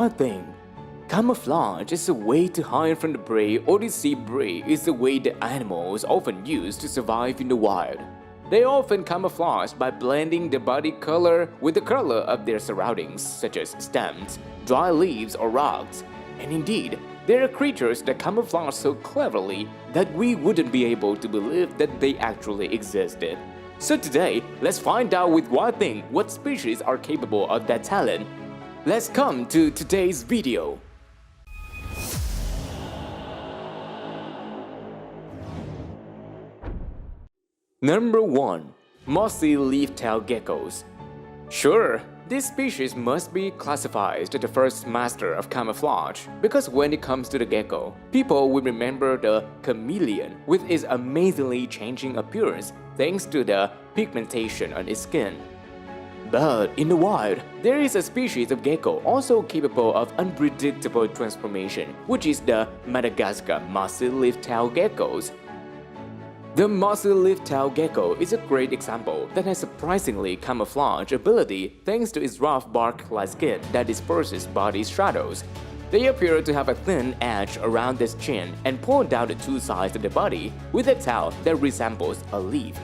One thing, camouflage is a way to hide from the prey or deceive prey is the way the animals often use to survive in the wild. They often camouflage by blending the body color with the color of their surroundings, such as stems, dry leaves, or rocks. And indeed, there are creatures that camouflage so cleverly that we wouldn't be able to believe that they actually existed. So today, let's find out with one thing what species are capable of that talent. Let's come to today's video. Number 1. Mossy leaf-tailed geckos. Sure, this species must be classified as the first master of camouflage because when it comes to the gecko, people will remember the chameleon with its amazingly changing appearance thanks to the pigmentation on its skin. But in the wild, there is a species of gecko also capable of unpredictable transformation, which is the Madagascar mossy leaf-tailed geckos. The mossy leaf-tailed gecko is a great example that has surprisingly camouflage ability thanks to its rough bark-like skin that disperses body shadows. They appear to have a thin edge around its chin and pull down the two sides of the body with a tail that resembles a leaf.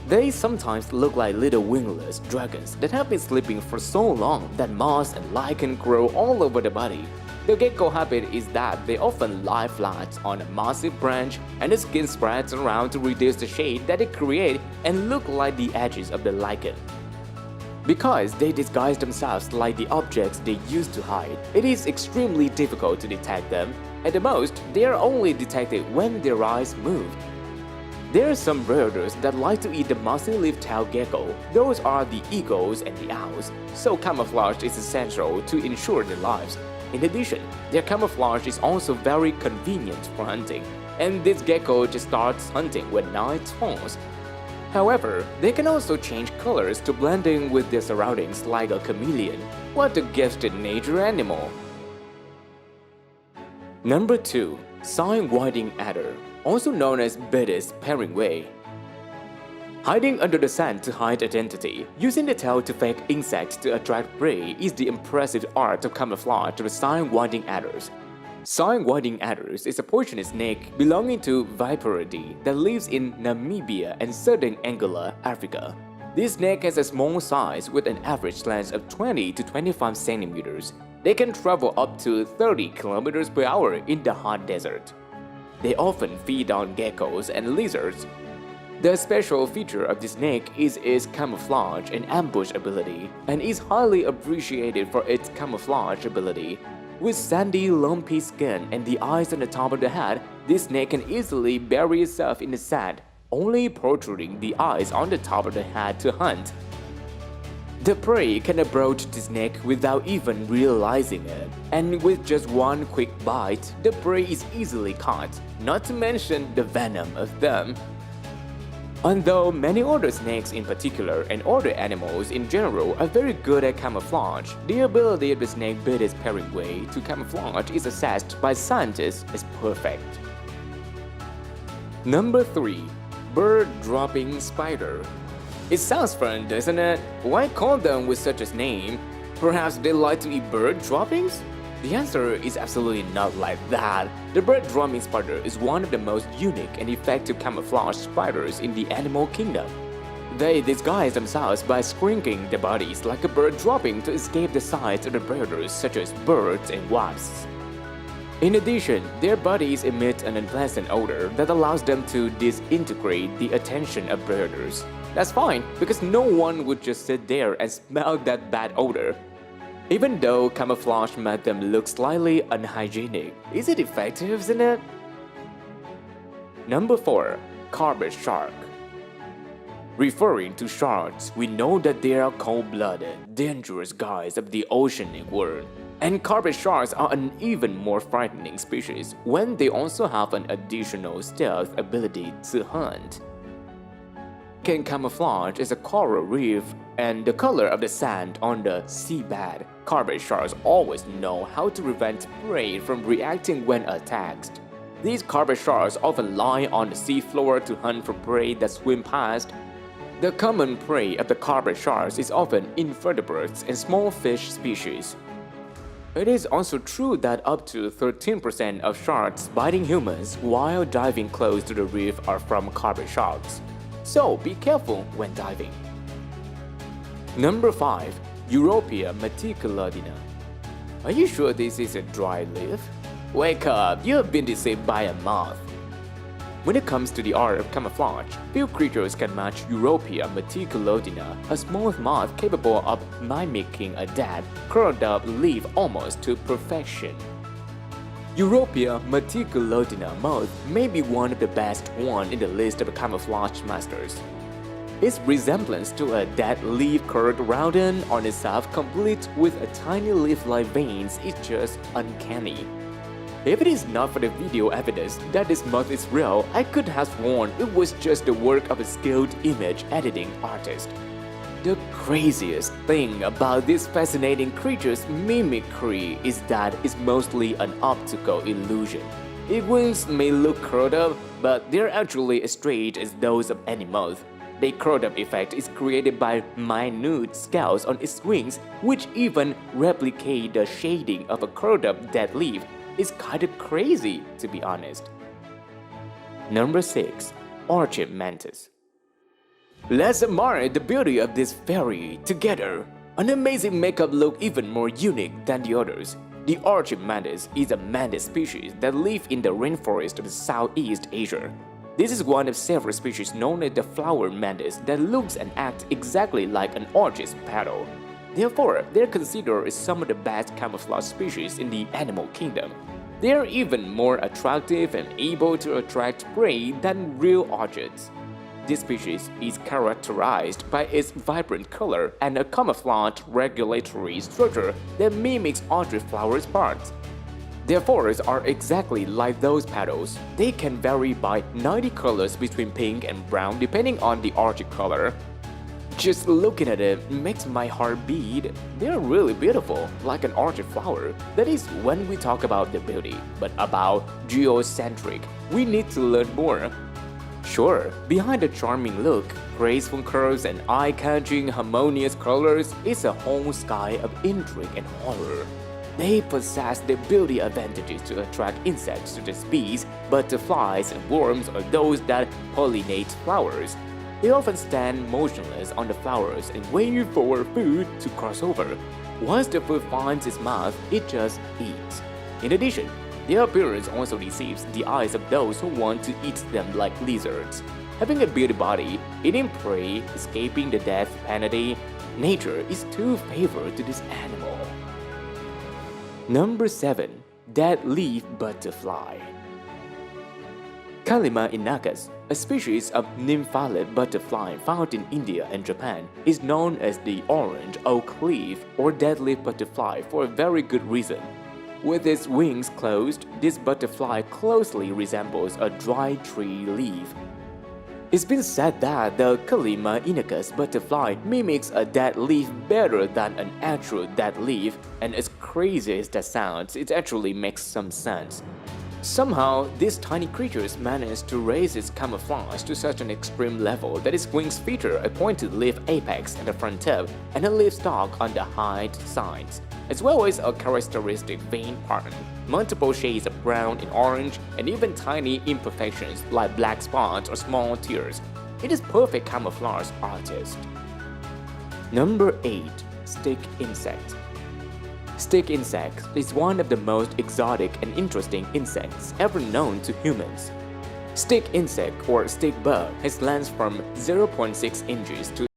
They sometimes look like little wingless dragons that have been sleeping for so long that moss and lichen grow all over the body. The gecko habit is that they often lie flat on a mossy branch and the skin spreads around to reduce the shade that it creates and look like the edges of the lichen. Because they disguise themselves like the objects they use to hide, it is extremely difficult to detect them. At the most, they are only detected when their eyes move. There are some predators that like to eat the mossy leaf-tailed gecko. Those are the eagles and the owls, so camouflage is essential to ensure their lives. In addition, their camouflage is also very convenient for hunting, and this gecko just starts hunting when night falls. However, they can also change colors to blend in with their surroundings like a chameleon. What a gifted nature animal! Number 2. Sign whiting adder, also known as Betis peringway. Hiding under the sand to hide identity, using the tail to fake insects to attract prey is the impressive art of camouflage of sign whiting adders. Sign whiting adders is a poisonous snake belonging to Viperidae that lives in Namibia and southern Angola, Africa. This snake has a small size with an average length of 20 to 25 centimeters. They can travel up to 30 kilometers per hour in the hot desert. They often feed on geckos and lizards. The special feature of this snake is its camouflage and ambush ability, and is highly appreciated for its camouflage ability. With sandy, lumpy skin and the eyes on the top of the head, this snake can easily bury itself in the sand, only protruding the eyes on the top of the head to hunt. The prey can approach the snake without even realizing it, and with just one quick bite, the prey is easily caught, not to mention the venom of them. Although many other snakes in particular and other animals in general are very good at camouflage, the ability of the snake Betis peringway to camouflage is assessed by scientists as perfect. Number 3. Bird-dropping spider. It sounds fun, doesn't it? Why call them with such a name? Perhaps they like to eat bird droppings? The answer is absolutely not like that. The bird-dropping spider is one of the most unique and effective camouflage spiders in the animal kingdom. They disguise themselves by shrinking their bodies like a bird dropping to escape the sight of the predators such as birds and wasps. In addition, their bodies emit an unpleasant odor that allows them to disintegrate the attention of predators. That's fine, because no one would just sit there and smell that bad odor. Even though camouflage made them look slightly unhygienic, is it effective, isn't it? Number 4. Carpet shark. Referring to sharks, we know that they are cold-blooded, dangerous guys of the oceanic world. And carpet sharks are an even more frightening species when they also have an additional stealth ability to hunt. Can camouflage as a coral reef and the color of the sand on the seabed. Carpet sharks always know how to prevent prey from reacting when attacked. These carpet sharks often lie on the seafloor to hunt for prey that swim past. The common prey of the carpet sharks is often invertebrates and small fish species. It is also true that up to 13% of sharks biting humans while diving close to the reef are from carpet sharks. So be careful when diving. Number 5. Europea meticulodina. Are you sure this is a dry leaf? Wake up, you have been deceived by a moth. When it comes to the art of camouflage, few creatures can match Europea meticulodina, a small moth capable of mimicking a dead, curled-up leaf almost to perfection. Europea meticulodina moth may be one of the best one in the list of camouflage masters. Its resemblance to a dead leaf curled round and on itself, complete with a tiny leaf-like veins, is just uncanny. If it is not for the video evidence that this moth is real, I could have sworn it was just the work of a skilled image editing artist. The craziest thing about this fascinating creature's mimicry is that it's mostly an optical illusion. Its wings may look curled up, but they're actually as straight as those of any moth. The curled up effect is created by minute scales on its wings, which even replicate the shading of a curled up dead leaf. It's kinda crazy, to be honest. Number 6. Orchid mantis. Let's admire the beauty of this fairy together. An amazing makeup look even more unique than the others. The orchid mantis is a mantis species that live in the rainforest of Southeast Asia. This is one of several species known as the flower mantis that looks and acts exactly like an orchid's petal. Therefore, they're considered as some of the best camouflage species in the animal kingdom. They are even more attractive and able to attract prey than real orchids. This species is characterized by its vibrant color and a camouflage regulatory structure that mimics orchid flowers' parts. Their flowers are exactly like those petals. They can vary by 90 colors between pink and brown depending on the orchid color. Just looking at it makes my heart beat. They're really beautiful, like an orchid flower. That is when we talk about their beauty, but about geocentric, we need to learn more. Sure, behind the charming look, graceful curves and eye-catching harmonious colors is a whole sky of intrigue and horror. They possess the beauty advantages to attract insects such as bees, butterflies, and worms, or those that pollinate flowers. They often stand motionless on the flowers and wait for food to cross over. Once the food finds its mouth, it just eats. In addition, their appearance also deceives the eyes of those who want to eat them like lizards. Having a beauty body, eating prey, escaping the death penalty, nature is too favored to this animal. Number 7. Dead leaf butterfly. Calima inacus, a species of nymphalid butterfly found in India and Japan, is known as the orange oak leaf or dead leaf butterfly for a very good reason. With its wings closed, this butterfly closely resembles a dry tree leaf. It's been said that the Calima inacus butterfly mimics a dead leaf better than an actual dead leaf, and as crazy as that sounds, it actually makes some sense. Somehow, these tiny creatures manage to raise its camouflage to such an extreme level that its wings feature a pointed leaf apex at the front tip and a leaf stalk on the hind sides, as well as a characteristic vein pattern, multiple shades of brown and orange, and even tiny imperfections like black spots or small tears. It is perfect camouflage artist. Number 8. Stick insect. Stick insect is one of the most exotic and interesting insects ever known to humans. Stick insect or stick bug has lengths from 0.6 inches to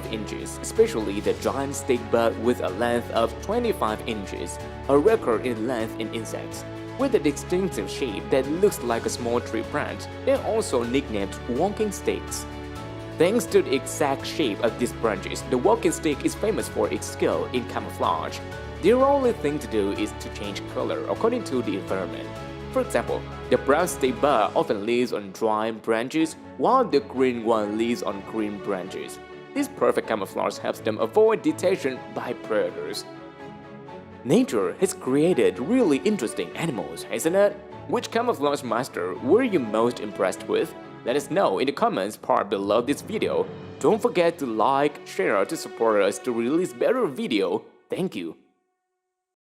12 inches, especially the giant stick bug with a length of 25 inches, a record in length in insects. With a distinctive shape that looks like a small tree branch, they're also nicknamed walking sticks. Thanks to the exact shape of these branches, the walking stick is famous for its skill in camouflage. Their only thing to do is to change color according to the environment. For example, the brown stick bug often lives on dry branches, while the green one lives on green branches. This perfect camouflage helps them avoid detection by predators. Nature has created really interesting animals, hasn't it? Which camouflage master were you most impressed with? Let us know in the comments part below this video. Don't forget to like, share to support us to release better video. Thank you.